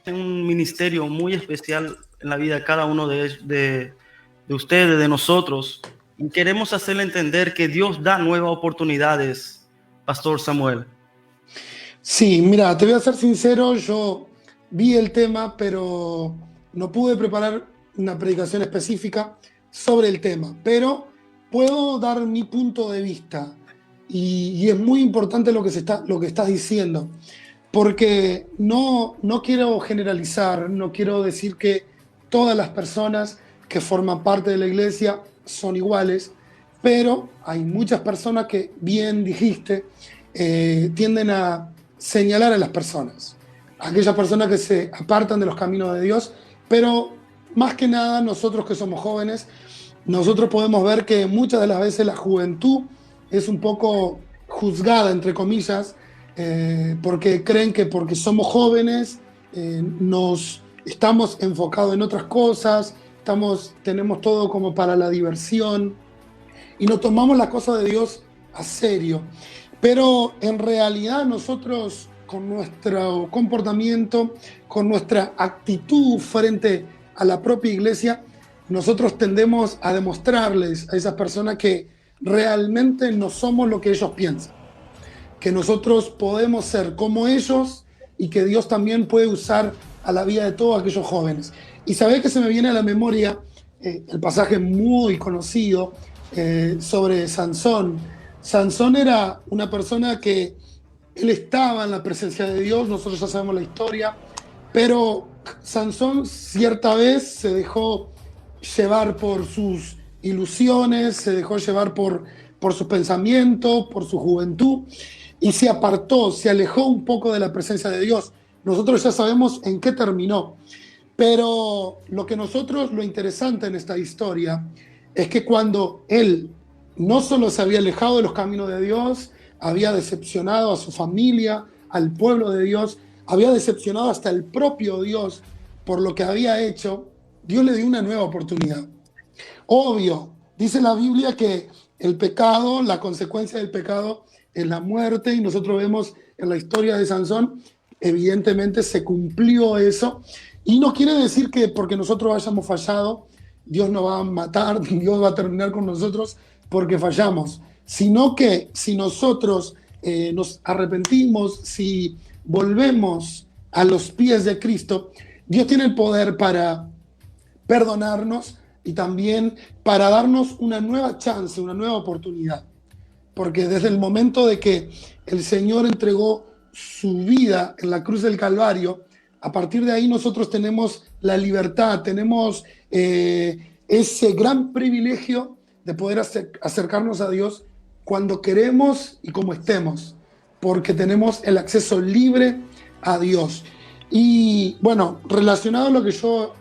tiene un ministerio muy especial en la vida de cada uno de ustedes, de nosotros. Y queremos hacerle entender que Dios da nuevas oportunidades, Pastor Samuel. Sí, mira, te voy a ser sincero, yo vi el tema, pero no pude preparar una predicación específica sobre el tema, pero puedo dar mi punto de vista y es muy importante lo que estás diciendo, porque no quiero generalizar, no quiero decir que todas las personas que forman parte de la iglesia son iguales, pero hay muchas personas que, bien dijiste, tienden a señalar a las personas, aquellas personas que se apartan de los caminos de Dios, pero más que nada nosotros que somos jóvenes, nosotros podemos ver que muchas de las veces la juventud es un poco juzgada, entre comillas, porque creen que porque somos jóvenes nos estamos enfocados en otras cosas, tenemos todo como para la diversión y no tomamos las cosas de Dios a serio. Pero en realidad nosotros con nuestro comportamiento, con nuestra actitud frente a la propia iglesia, nosotros tendemos a demostrarles a esas personas que realmente no somos lo que ellos piensan, que nosotros podemos ser como ellos y que Dios también puede usar a la vida de todos aquellos jóvenes. Y sabés que se me viene a la memoria el pasaje muy conocido sobre Sansón. Sansón era una persona que él estaba en la presencia de Dios, nosotros ya sabemos la historia, pero Sansón cierta vez se dejó llevar por sus ilusiones, se dejó llevar por sus pensamientos, por su juventud, y se apartó, se alejó un poco de la presencia de Dios. Nosotros ya sabemos en qué terminó, pero lo interesante en esta historia es que cuando él no solo se había alejado de los caminos de Dios, había decepcionado a su familia, al pueblo de Dios, había decepcionado hasta el propio Dios por lo que había hecho, Dios le dio una nueva oportunidad. Obvio, dice la Biblia que el pecado, la consecuencia del pecado es la muerte, y nosotros vemos en la historia de Sansón, evidentemente se cumplió eso, y no quiere decir que porque nosotros hayamos fallado, Dios nos va a matar, Dios va a terminar con nosotros porque fallamos, sino que si nosotros nos arrepentimos, si volvemos a los pies de Cristo, Dios tiene el poder para perdonarnos y también para darnos una nueva chance, una nueva oportunidad. Porque desde el momento de que el Señor entregó su vida en la cruz del Calvario, a partir de ahí nosotros tenemos la libertad, tenemos ese gran privilegio de poder acercarnos a Dios cuando queremos y como estemos, porque tenemos el acceso libre a Dios. Y bueno, relacionado a lo que yo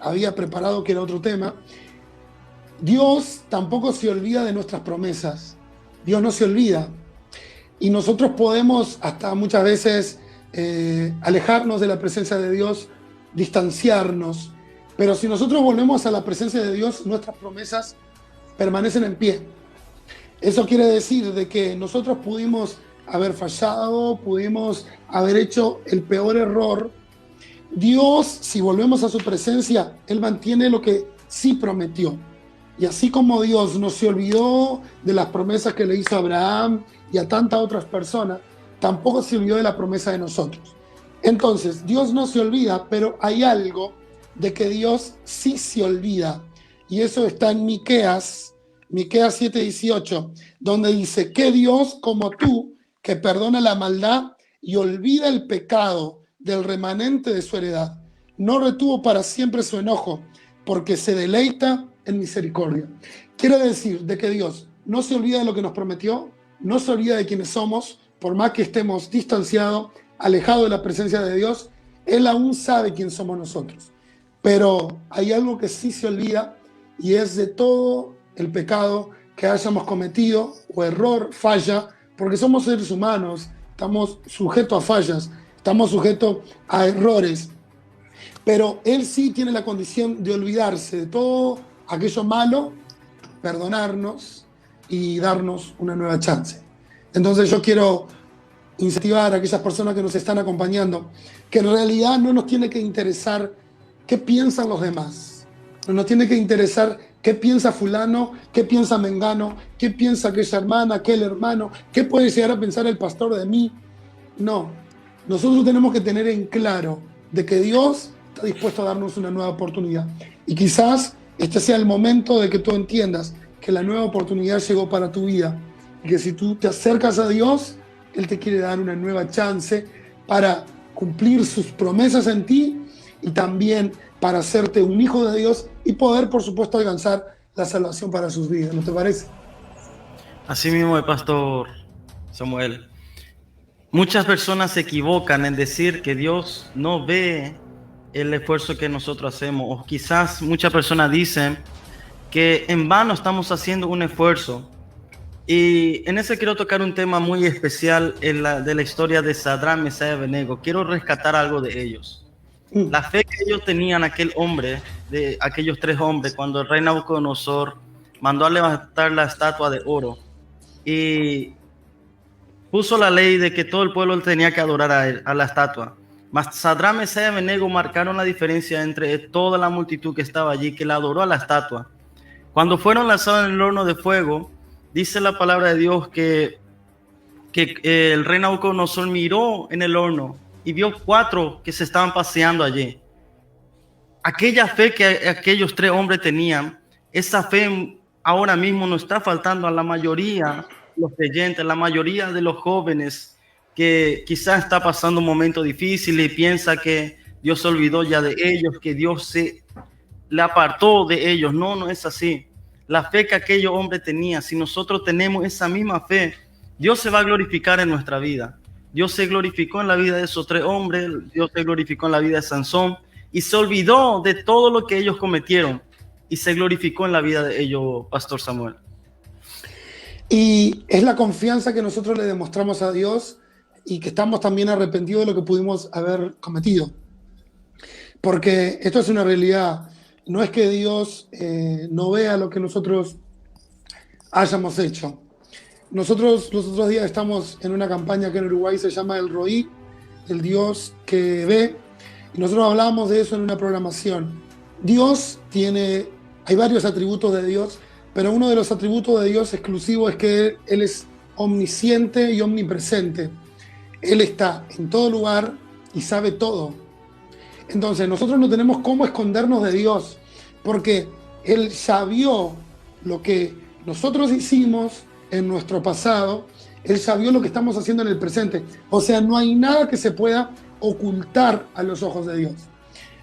había preparado, que era otro tema, Dios tampoco se olvida de nuestras promesas. Dios no se olvida. Y nosotros podemos hasta muchas veces alejarnos de la presencia de Dios, distanciarnos. Pero si nosotros volvemos a la presencia de Dios, nuestras promesas permanecen en pie. Eso quiere decir de que nosotros pudimos haber fallado, pudimos haber hecho el peor error. Dios, si volvemos a su presencia, Él mantiene lo que sí prometió. Y así como Dios no se olvidó de las promesas que le hizo a Abraham y a tantas otras personas, tampoco se olvidó de la promesa de nosotros. Entonces, Dios no se olvida, pero hay algo de que Dios sí se olvida. Y eso está en Miqueas 7:18, donde dice: ¿qué Dios como tú, que perdona la maldad y olvida el pecado del remanente de su heredad? No retuvo para siempre su enojo, porque se deleita en misericordia. Quiere decir de que Dios no se olvida de lo que nos prometió, no se olvida de quienes somos, por más que estemos distanciados, alejados de la presencia de Dios, Él aún sabe quién somos nosotros. Pero hay algo que sí se olvida, y es de todo el pecado que hayamos cometido, o error, falla, porque somos seres humanos, estamos sujetos a fallas, estamos sujetos a errores. Pero Él sí tiene la condición de olvidarse de todo aquello malo, perdonarnos y darnos una nueva chance. Entonces yo quiero incentivar a aquellas personas que nos están acompañando, que en realidad no nos tiene que interesar qué piensan los demás. No nos tiene que interesar qué piensa fulano, qué piensa mengano, qué piensa aquella hermana, aquel hermano, qué puede llegar a pensar el pastor de mí. No, nosotros tenemos que tener en claro de que Dios está dispuesto a darnos una nueva oportunidad. Y quizás este sea el momento de que tú entiendas que la nueva oportunidad llegó para tu vida. Y que si tú te acercas a Dios, Él te quiere dar una nueva chance para cumplir sus promesas en ti y también para hacerte un hijo de Dios y poder, por supuesto, alcanzar la salvación para sus vidas. ¿No te parece? Así mismo, el pastor Samuel. Muchas personas se equivocan en decir que Dios no ve el esfuerzo que nosotros hacemos, o quizás muchas personas dicen que en vano estamos haciendo un esfuerzo. Y en ese quiero tocar un tema muy especial de la historia de Sadrach, Mesach y Abednego. Quiero rescatar algo de ellos. La fe que ellos tenían, de aquellos tres hombres, cuando el rey Nabucodonosor mandó a levantar la estatua de oro y puso la ley de que todo el pueblo tenía que adorar a él, a la estatua. Mas Sadrach, Mesach y Abednego marcaron la diferencia entre toda la multitud que estaba allí, que la adoró a la estatua. Cuando fueron lanzados en el horno de fuego, dice la palabra de Dios que el rey Nabucodonosor miró en el horno y vio 4 que se estaban paseando allí. Aquella fe que aquellos 3 hombres tenían, esa fe ahora mismo nos está faltando a la mayoría de los creyentes, la mayoría de los jóvenes que quizás está pasando un momento difícil y piensa que Dios se olvidó ya de ellos, que Dios se le apartó de ellos. No, no es así. La fe que aquellos hombres tenían, si nosotros tenemos esa misma fe, Dios se va a glorificar en nuestra vida. Dios se glorificó en la vida de esos 3 hombres, Dios se glorificó en la vida de Sansón y se olvidó de todo lo que ellos cometieron y se glorificó en la vida de ellos, Pastor Samuel. Y es la confianza que nosotros le demostramos a Dios y que estamos también arrepentidos de lo que pudimos haber cometido. Porque esto es una realidad. No es que Dios no vea lo que nosotros hayamos hecho. Nosotros los otros días estamos en una campaña que en Uruguay se llama El Roí, el Dios que ve, y nosotros hablábamos de eso en una programación. Dios hay varios atributos de Dios, pero uno de los atributos de Dios exclusivo es que Él es omnisciente y omnipresente. Él está en todo lugar y sabe todo. Entonces nosotros no tenemos cómo escondernos de Dios, porque Él ya vio lo que nosotros hicimos en nuestro pasado, Él ya vio lo que estamos haciendo en el presente. O sea, no hay nada que se pueda ocultar a los ojos de Dios.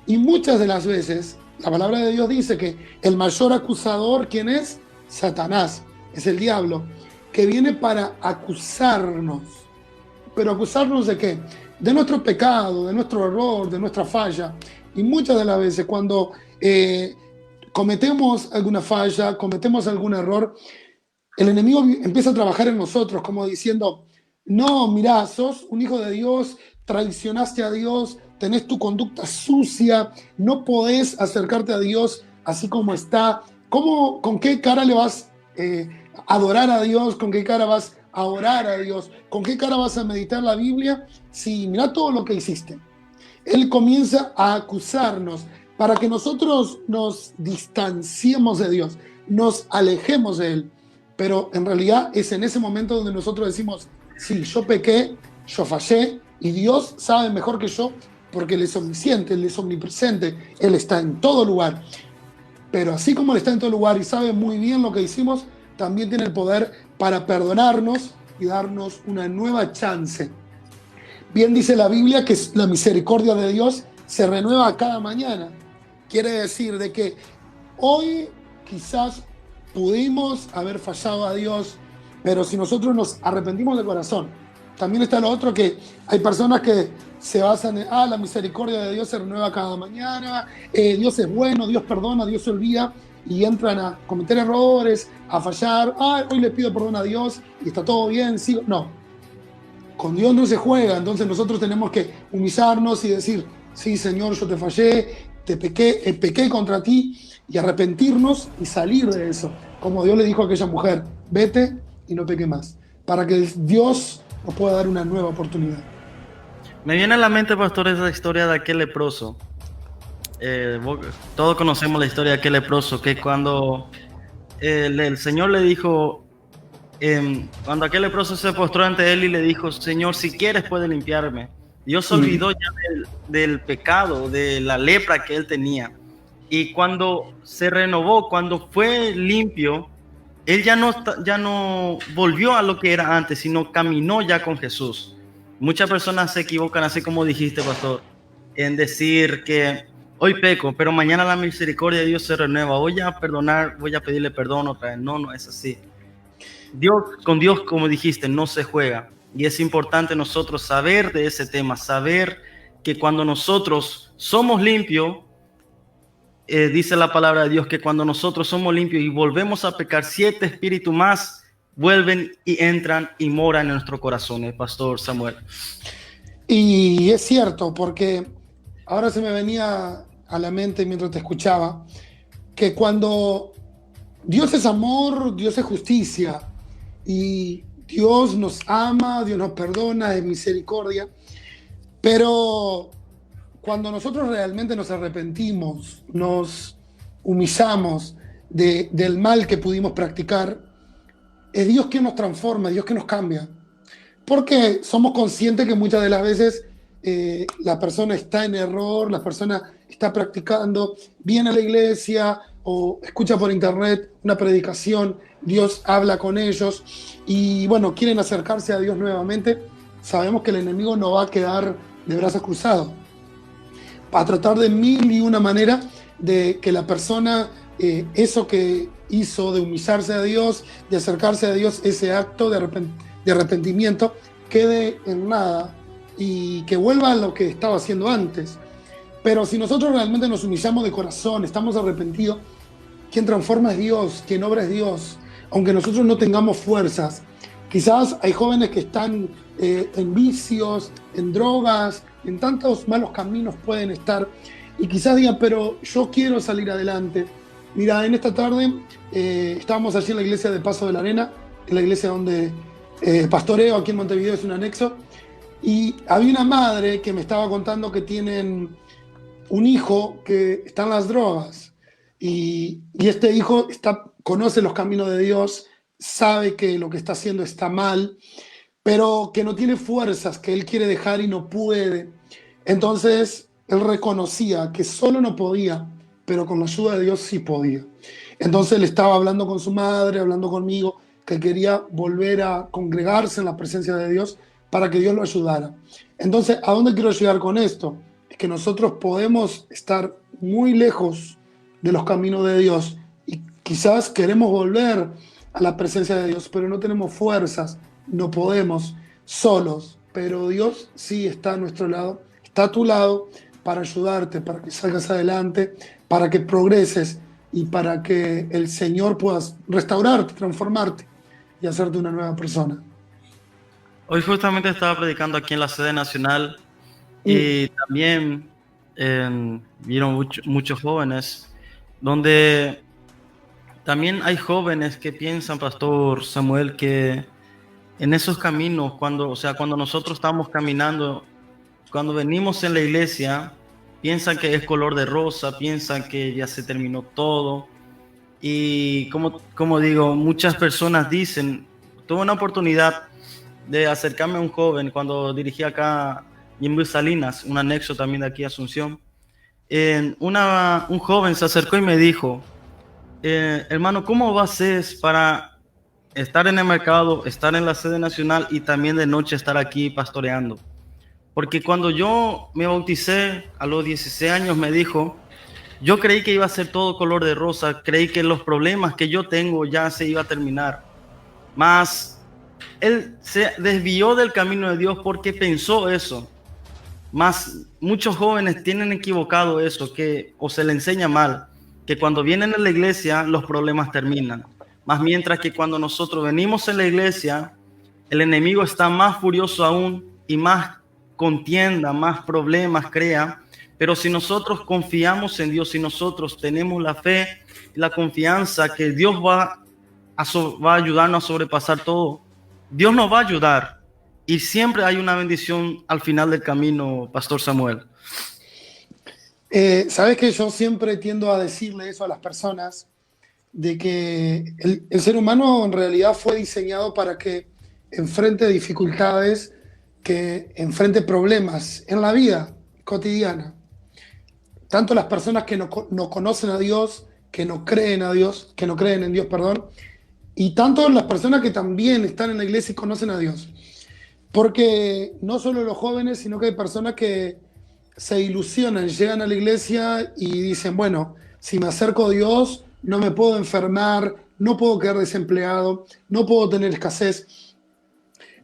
Y muchas de las veces, la palabra de Dios dice que el mayor acusador, ¿quién es? Satanás, es el diablo, que viene para acusarnos. ¿Pero acusarnos de qué? De nuestro pecado, de nuestro error, de nuestra falla. Y muchas de las veces cuando cometemos alguna falla, cometemos algún error, el enemigo empieza a trabajar en nosotros como diciendo, no, mirá, sos un hijo de Dios, traicionaste a Dios, tenés tu conducta sucia, no podés acercarte a Dios así como está. ¿Con qué cara le vas a adorar a Dios? ¿Con qué cara vas a orar a Dios? ¿Con qué cara vas a meditar la Biblia? Sí, mirá todo lo que hiciste. Él comienza a acusarnos para que nosotros nos distanciemos de Dios, nos alejemos de Él. Pero en realidad es en ese momento donde nosotros decimos, sí, yo pequé, yo fallé, y Dios sabe mejor que yo, porque Él es omnisciente, Él es omnipresente, Él está en todo lugar. Pero así como Él está en todo lugar y sabe muy bien lo que hicimos, también tiene el poder para perdonarnos y darnos una nueva chance. Bien dice la Biblia que la misericordia de Dios se renueva cada mañana. Quiere decir de que hoy quizás pudimos haber fallado a Dios, pero si nosotros nos arrepentimos de corazón. También está lo otro, que hay personas que se basan en, la misericordia de Dios se renueva cada mañana, Dios es bueno, Dios perdona, Dios se olvida, y entran a cometer errores, a fallar, hoy le pido perdón a Dios y está todo bien, sigo. No, con Dios no se juega. Entonces nosotros tenemos que humillarnos y decir, sí, Señor, yo te fallé, pequé contra ti, y arrepentirnos y salir de eso. Como Dios le dijo a aquella mujer, vete y no peque más. Para que Dios nos pueda dar una nueva oportunidad. Me viene a la mente, pastor, esa historia de aquel leproso. Todos conocemos la historia de aquel leproso, que cuando el Señor le dijo, cuando aquel leproso se postró ante él y le dijo, Señor, si quieres puedes limpiarme. Dios se olvidó ya del pecado, de la lepra que él tenía. Y cuando se renovó, cuando fue limpio, él ya no volvió a lo que era antes, sino caminó ya con Jesús. Muchas personas se equivocan, así como dijiste, pastor, en decir que hoy peco, pero mañana la misericordia de Dios se renueva. Voy a perdonar, voy a pedirle perdón otra vez. No, no es así. Con Dios, como dijiste, no se juega. Y es importante nosotros saber de ese tema, saber que cuando nosotros somos limpios, dice la palabra de Dios que cuando nosotros somos limpios y volvemos a pecar, 7 espíritus más vuelven y entran y moran en nuestros corazones, Pastor Samuel. Y es cierto, porque ahora se me venía a la mente mientras te escuchaba, que cuando Dios es amor, Dios es justicia, y Dios nos ama, Dios nos perdona, es misericordia, pero cuando nosotros realmente nos arrepentimos, nos humillamos del mal que pudimos practicar, es Dios quien nos transforma, Dios que nos cambia. Porque somos conscientes que muchas de las veces la persona está en error, la persona está practicando, viene a la iglesia o escucha por internet una predicación, Dios habla con ellos y bueno, quieren acercarse a Dios nuevamente. Sabemos que el enemigo no va a quedar de brazos cruzados. Va a tratar de mil y una manera de que la persona, eso que hizo de humillarse a Dios, de acercarse a Dios, ese acto de arrepentimiento, quede en nada y que vuelva a lo que estaba haciendo antes. Pero si nosotros realmente nos humillamos de corazón, estamos arrepentidos, quien transforma es Dios, quien obra es Dios, aunque nosotros no tengamos fuerzas. Quizás hay jóvenes que están en vicios, en drogas, en tantos malos caminos pueden estar y quizás digan, pero yo quiero salir adelante. Mira, en esta tarde estábamos allí en la iglesia de Paso de la Arena, en la iglesia donde pastoreo aquí en Montevideo, es un anexo, y había una madre que me estaba contando que tienen un hijo que está en las drogas y este hijo conoce los caminos de Dios, sabe que lo que está haciendo está mal, pero que no tiene fuerzas, que él quiere dejar y no puede. Entonces él reconocía que solo no podía, pero con la ayuda de Dios sí podía. Entonces él estaba hablando con su madre, hablando conmigo, que quería volver a congregarse en la presencia de Dios para que Dios lo ayudara. Entonces, ¿a dónde quiero llegar con esto? Es que nosotros podemos estar muy lejos de los caminos de Dios y quizás queremos volver a la presencia de Dios, pero no tenemos fuerzas, no podemos solos, pero Dios sí está a nuestro lado, está a tu lado para ayudarte, para que salgas adelante, para que progreses y para que el Señor pueda restaurarte, transformarte y hacerte una nueva persona. Hoy justamente estaba predicando aquí en la sede nacional y también vieron muchos jóvenes, donde también hay jóvenes que piensan, Pastor Samuel, que en esos caminos, cuando nosotros estamos caminando, cuando venimos en la iglesia, piensan que es color de rosa, piensan que ya se terminó todo. Y como digo, muchas personas dicen, tuve una oportunidad de acercarme a un joven cuando dirigí acá en Salinas, un anexo también de aquí a Asunción. Un joven se acercó y me dijo, hermano, ¿cómo vas a hacer para estar en el mercado, estar en la sede nacional y también de noche estar aquí pastoreando? Porque cuando yo me bauticé a los 16 años, me dijo, yo creí que iba a ser todo color de rosa, creí que los problemas que yo tengo ya se iba a terminar. Mas él se desvió del camino de Dios porque pensó eso. Mas muchos jóvenes tienen equivocado eso, o se le enseña mal, que cuando vienen a la iglesia los problemas terminan. Mas mientras que cuando nosotros venimos en la iglesia, el enemigo está más furioso aún y más contienda, más problemas crea. Pero si nosotros confiamos en Dios, si nosotros tenemos la fe y la confianza que Dios va a ayudarnos a sobrepasar todo, Dios nos va a ayudar. y siempre hay una bendición al final del camino, Pastor Samuel. Sabes que yo siempre tiendo a decirle eso a las personas, de que el ser humano en realidad fue diseñado para que enfrente dificultades, que enfrente problemas en la vida cotidiana. Tanto las personas que no conocen a Dios, que no creen a Dios, que no creen en Dios, perdón, y tanto las personas que también están en la iglesia y conocen a Dios. Porque no solo los jóvenes, sino que hay personas que se ilusionan, llegan a la iglesia y dicen, bueno, si me acerco a Dios, no me puedo enfermar, no puedo quedar desempleado, no puedo tener escasez.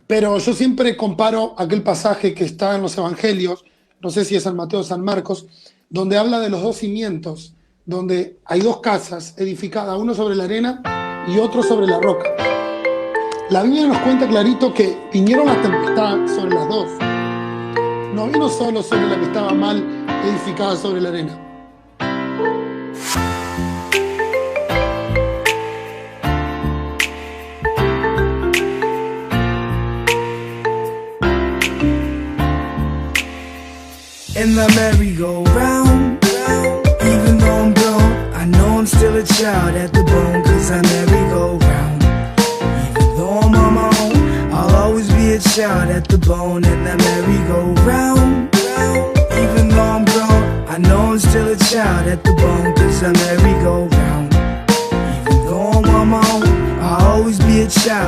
Pero yo siempre comparo aquel pasaje que está en los evangelios, no sé si es San Mateo o San Marcos, donde habla de los dos cimientos, donde hay dos casas edificadas, uno sobre la arena y otro sobre la roca. La Biblia nos cuenta clarito que vinieron las tempestades sobre las dos. No vino solo sobre la que estaba mal edificada sobre la arena. In the merry-go-round, even though I'm grown, I know I'm still a child at the bone, 'cause I merry-go-round. Even though I'm on my own, I'll always be a child at the bone. In the merry-go-round, even though I'm grown, I know I'm still a child at the bone, 'cause I merry-go-round. Even though I'm on my own, I'll always be a child.